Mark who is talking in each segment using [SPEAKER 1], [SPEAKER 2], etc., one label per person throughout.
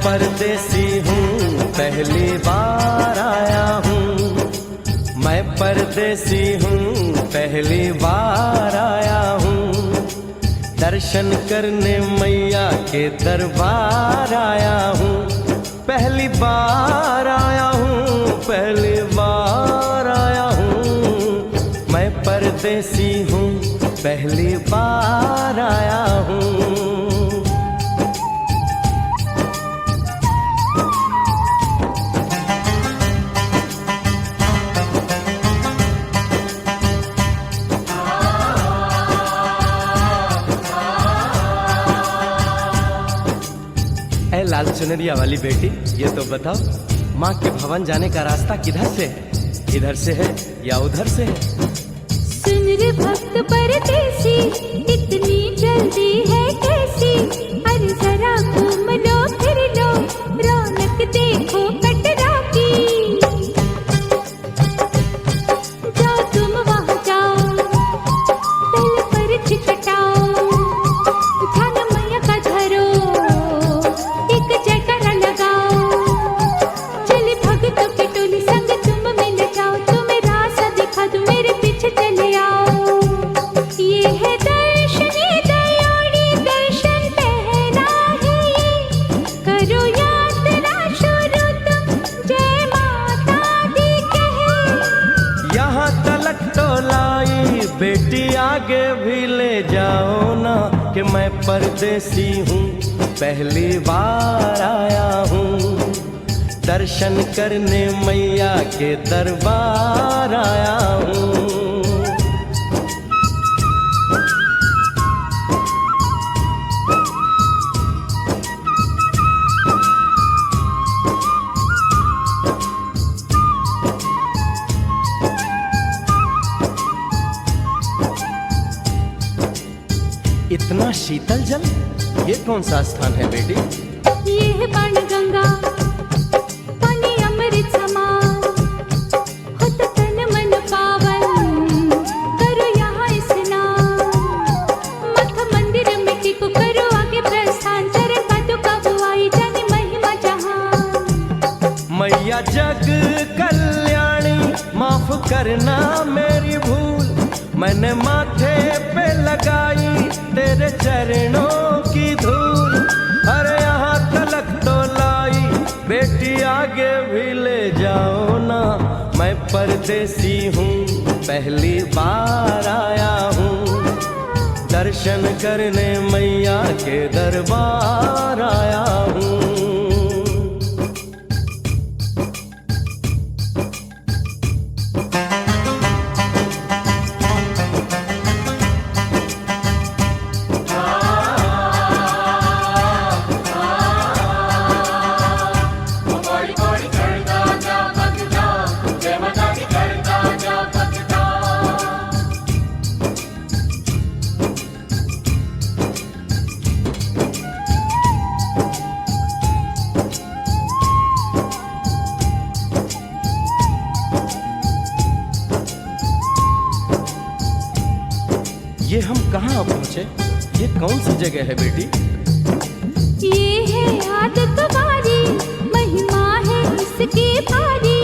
[SPEAKER 1] परदेसी हूँ, पहली बार आया हूँ। मैं परदेसी हूँ, पहली बार आया हूँ। दर्शन करने मैया के दरबार आया हूँ। पहली बार आया हूँ, पहली बार आया हूँ। मैं परदेसी हूँ, पहली बार आया हूँ। ऐ लाल चुनरिया वाली बेटी, ये तो बताओ माँ के भवन जाने का रास्ता किधर से है? इधर से है या उधर से है?
[SPEAKER 2] सुन रे भक्त परदेसी, इतनी जल्दी है कैसी? अरे जरा घूम लो फिर लो, रौनक देखो कटरा की। जाओ तुम वहाँ जाओ, पहले पर्ची कटाओ, ध्यान मैया का धरो, एक जयकारा लगाओ। चले भक्तों की टोली संग तुम मिल जाओ, तुम्हें रास्ता दिखा दूं, मेरे पीछे चले आओ। ये है दर्शन, ये दयाड़ी दर्शन पहला है ये। करो यात्रा शुरू तुम, जय माता दी कहे।
[SPEAKER 1] यहाँ तलक तो लाई बेटी, आगे भी ले जाओ ना, कि मैं परदेसी हूँ, पहली बार आया हूँ। दर्शन करने मैया के दरबार आया हूँ। इतना शीतल जल, ये कौन सा स्थान है बेटी?
[SPEAKER 2] ये है बाण गंगा, पानी अमृत समान, होता तन मन पावन, करो यहाँ स्नान। मठ मंदिर में टिको, करो आगे प्रस्थान, चरण पादुका बुआई, जाने महिमा जहान।
[SPEAKER 1] मैया जग कल्याणी, माफ करना मेरी भूल, मैंने माथे पे लगाई तेरे चरणों की धूल। अरे यहाँ तलक तो लाई बेटी, आगे भी ले जाओ ना, मैं परदेसी हूँ, पहली बार आया हूँ। दर्शन करने मैया के दरबार आया हूँ। ये हम कहाँ पहुँचे? ये कौन सी जगह है बेटी?
[SPEAKER 2] ये है आदत बारी, महिमा है इसकी भारी।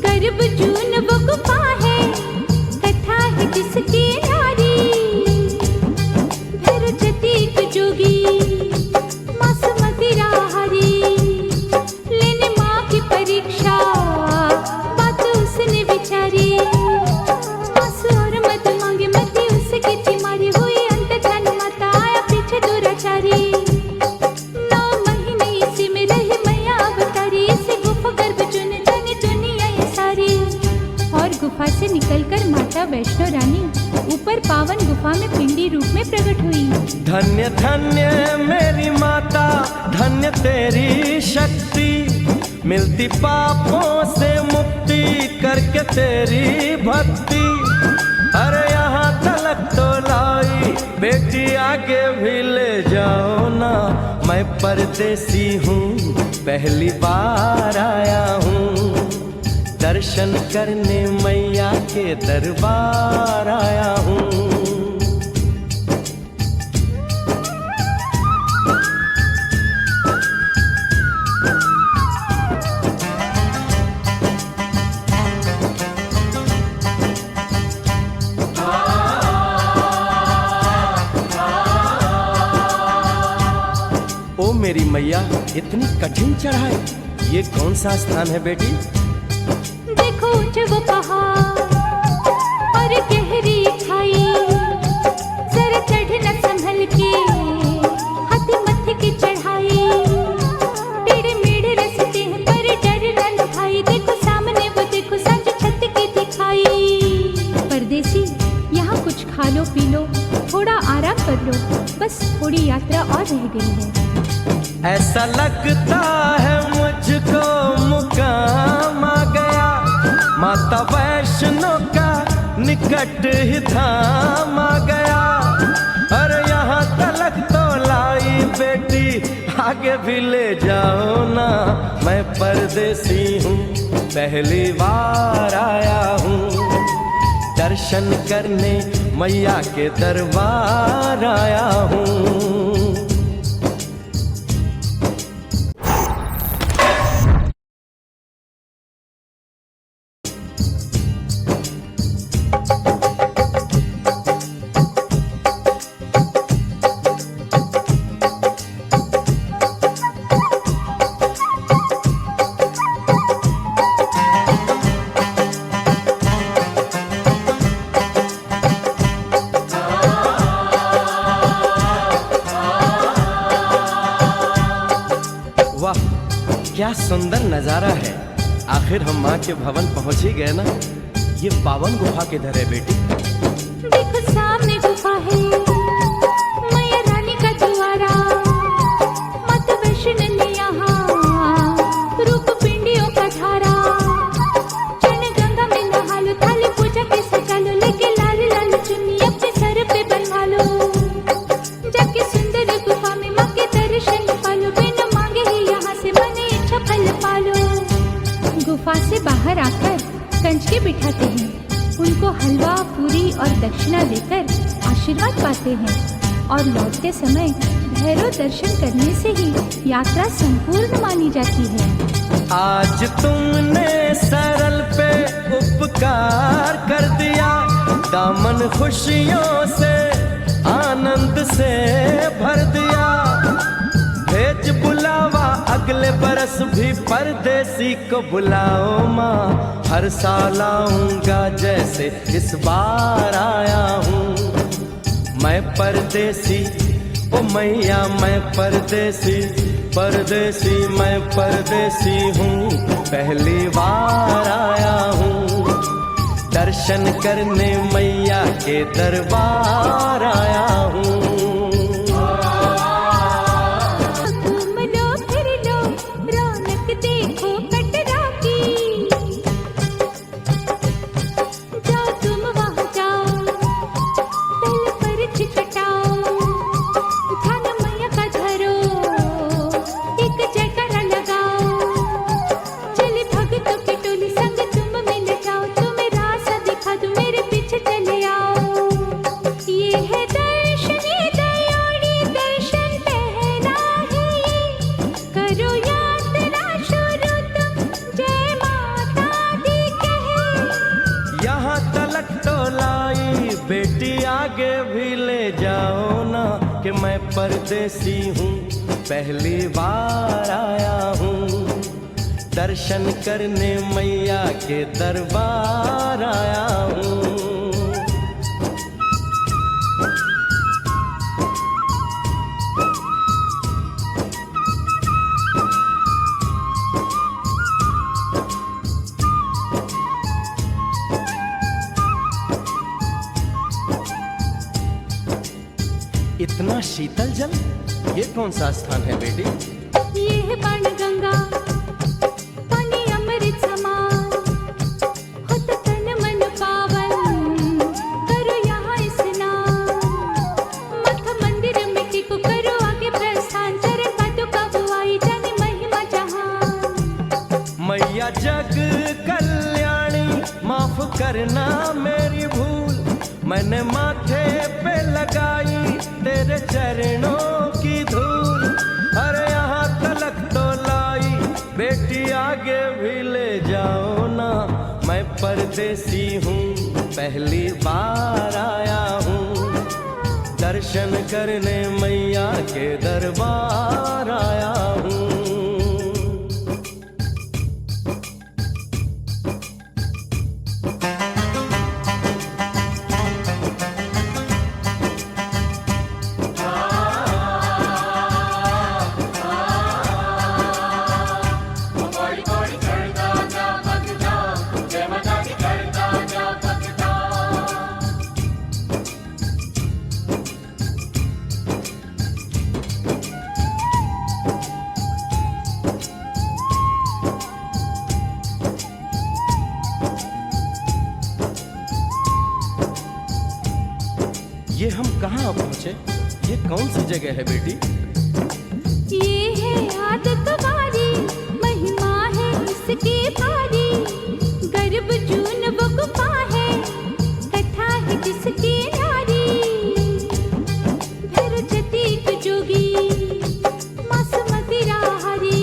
[SPEAKER 2] गर्भ जून वो गुफा है, कथा है जिसकी नारी। धर जतीक जोगी, मासुमती राहरी, लेने माँ की परीक्षा, बात उसने विचारी। मासु और मत मांगे, मती उसकी थी मारी, हुई अंत ध्यान माता, आया पीछे दुराचारी। 9 महीने इसी में रही मैया अवतारी, इसी गुफा गर्भ चुन जानी दुनिया ये सारी। और गुफा से निकलकर माता वैष्णो रानी ऊपर पावन गुफा में पिंडी रूप में प्रकट हुई।
[SPEAKER 1] धन्य धन्य मेरी माता, धन्य तेरी शक्ति, मिलती पापों से मुक्ति करके तेरी भक्ति। अरे यहाँ तलक तो लाई बेटी, आगे भी ले जाओ ना, मैं परदेसी हूँ, पहली बार आया हूँ। दर्शन करने मैया के दरबार आया हूँ। मेरी मैया, इतनी कठिन चढ़ाई, ये कौन सा स्थान है बेटी?
[SPEAKER 2] देखो ऊंचे वो पहाड़ और गहरी खाई, जरा चढ़ना संभल के, हाथी मत्थे की चढ़ाई, टेढ़े मेढ़े रास्ते हैं पर डरना न भाई, देखो सामने वो देखो सांझ छत की दिखाई। परदेसी यहाँ कुछ खा लो पी लो, थोड़ा आराम कर लो, बस थोड़ी यात्रा और रह गई है।
[SPEAKER 1] ऐसा लगता है मुझको मुकाम आ गया, माता वैष्णो का निकट ही धाम आ गया। अरे यहाँ तलक तो लाई बेटी, आगे भी ले जाओ ना, मैं परदेसी हूँ, पहली बार आया हूँ, दर्शन करने मैया के दरबार आया हूँ। वाह, क्या सुंदर नजारा है। आखिर हम माँ के भवन पहुंच ही गए ना। ये पावन गुफा किधर है बेटी?
[SPEAKER 2] देखो सामने गुफा है, मैया रानी का द्वारा, माता वैष्णो ने यहाँ रूप पिंडियों का धारा, चरण गंगा में नहा लो, थाली पूजा के सजा लो, लेके लाल लाल चुन्नी अपने सर पे बनवा लो, जाके सुंदर गुफा में माँ के दर्शन पालो, बिना मांगे ही यहाँ से मन इच्छा फल पालो। गुफा से बाहर आकर कंचके बिठाते हैं, उनको हलवा पूरी और दक्षिणा देकर आशीर्वाद पाते हैं, और लौटते समय भैरव दर्शन करने से ही यात्रा संपूर्ण मानी जाती है।
[SPEAKER 1] आज तुमने सरल पे उपकार कर दिया, दामन खुशियों से आनंद से भर दिया, भेज बुलावा अगले बरस भी परदेसी को बुलाओ माँ, हर साल आऊंगा जैसे इस बार आया हूँ। मैं परदेसी ओ मैया, मैं परदेसी, परदेसी मैं परदेसी हूँ, पहली बार आया हूँ, दर्शन करने मैया के दरबार आया हूँ। बेटी आगे भी ले जाओ ना, कि मैं परदेसी हूँ, पहली बार आया हूँ, दर्शन करने मैया के दरबार आया हूँ। इतना शीतल जल, ये कौन सा स्थान है बेटी?
[SPEAKER 2] ये है बाण गंगा, पानी अमृत समान, होता तन मन पावन, करो यहाँ स्नान, मठ मंदिर में टिको, करो आगे प्रस्थान, चरण पादुका बुआई, जाने महिमा जहान।
[SPEAKER 1] मैया जग कल्याणी, माफ करना मेरी भूल, मैंने माथे पे लगाई तेरे चरणों की धूल। अरे यहाँ तलक तो लाई बेटी, आगे भी ले जाओ ना, मैं परदेसी हूँ, पहली बार आया हूँ, दर्शन करने मैया के दरबार आया। ये हम कहाँ पहुँचे? ये कौन सी जगह है बेटी?
[SPEAKER 2] ये है आदत वारी, महिमा है इसकी भारी। गर्भ जून वो गुफा है, कथा है जिसकी नारी। भैरव जतीक जोगी, मासूमती राहरी,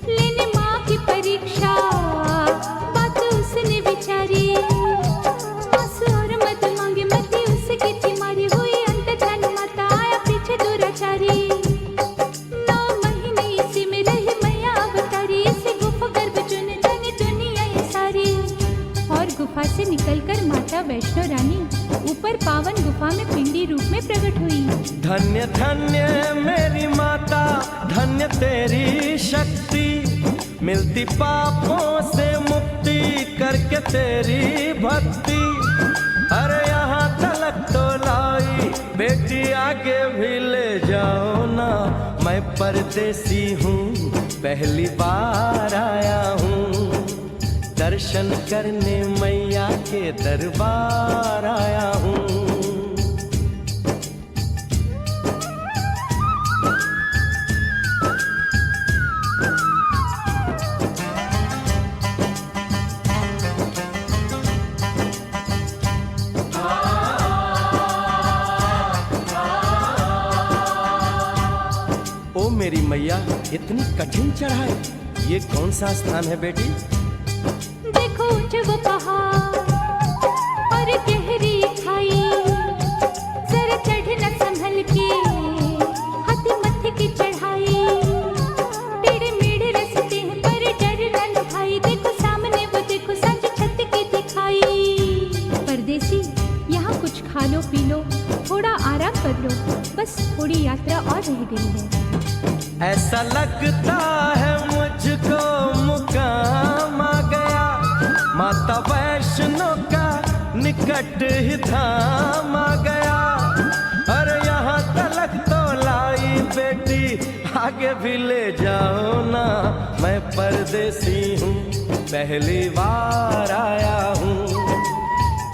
[SPEAKER 2] लेने माँ की परीक्षा, बात उसने विचारी। मासू और मत मांगे मती उसकी चिमारी, हुई अंत धन माता आया पीछे दुराचारी। 9 महीने इसी में रही मैया अवतारी, इसी गुफा गर्भ चुन जानी दुनिया ये सारी। और गुफा से निकलकर माता वैष्णो रानी ऊपर पावन गुफा में पिंडी रूप में प्रकट हुई।
[SPEAKER 1] धन्य धन्य मेरी माता, धन्य तेरी शक्ति, मिलती पापों से मुक्ति करके तेरी भक्ति। अरे यहाँ तलक तो लाई बेटी, आगे भी ले जाओ ना। मैं परदेसी हूँ, पहली बार आया हूँ, दर्शन करने मैया के दरबार आया हूँ। ओ मेरी मैया, इतनी कठिन चढ़ाई, ये कौन सा स्थान है बेटी?
[SPEAKER 2] देखो ऊंचे वो पहाड़ और गहरी खाई, जरा चढ़ना संभल के, हाथी मत्थे की चढ़ाई। टेढ़े मेढ़े रास्ते हैं पर डरना न भाई, देखो सामने वो देखो सांझ छत की दिखाई। परदेसी यहाँ कुछ खा लो पी लो, थोड़ा आराम कर लो, बस थोड़ी यात्रा और रह गई है।
[SPEAKER 1] ऐसा लगता है मुझको मुकाम आ गया, माता वैष्णो का निकट ही धाम आ गया। अरे यहाँ तलक तो लाई बेटी, आगे भी ले जाओ ना। मैं परदेसी हूँ, पहली बार आया हूँ,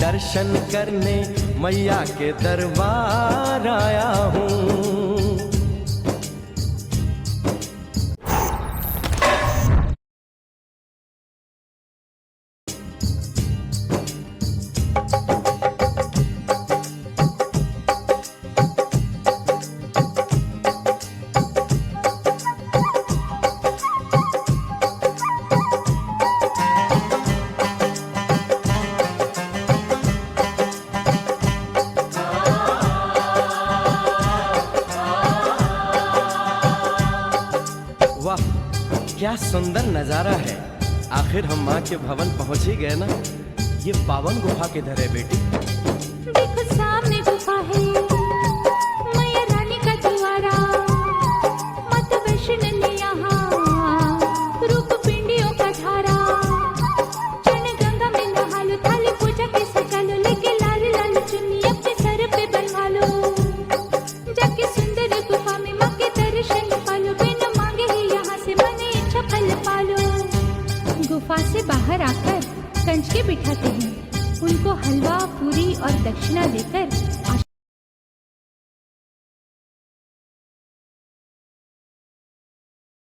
[SPEAKER 1] दर्शन करने मैया के दरबार आया हूँ। वाह, क्या सुंदर नजारा है। आखिर हम माँ के भवन पहुंच ही गए ना। ये पावन गुफा किधर है बेटी?
[SPEAKER 2] देखो सामने गुफा है, मैया रानी का द्वारा। माता वैष्णो ने यहाँ रूप पिंडियों का धारा। चरण गंगा में नहा लो, थाली पूजा के सजा लो, लेके लाल लाल चुन्नी अपने सर पे बनवा लो। जाके सुंदर गुफा में माँ के दर्शन पालो, बिना मांगे ही यहाँ से मन इच्छा फल पालो। गुफा से बाहर आकर कंचके बिठाते हैं, उनको हलवा पूरी और दक्षिणा देकर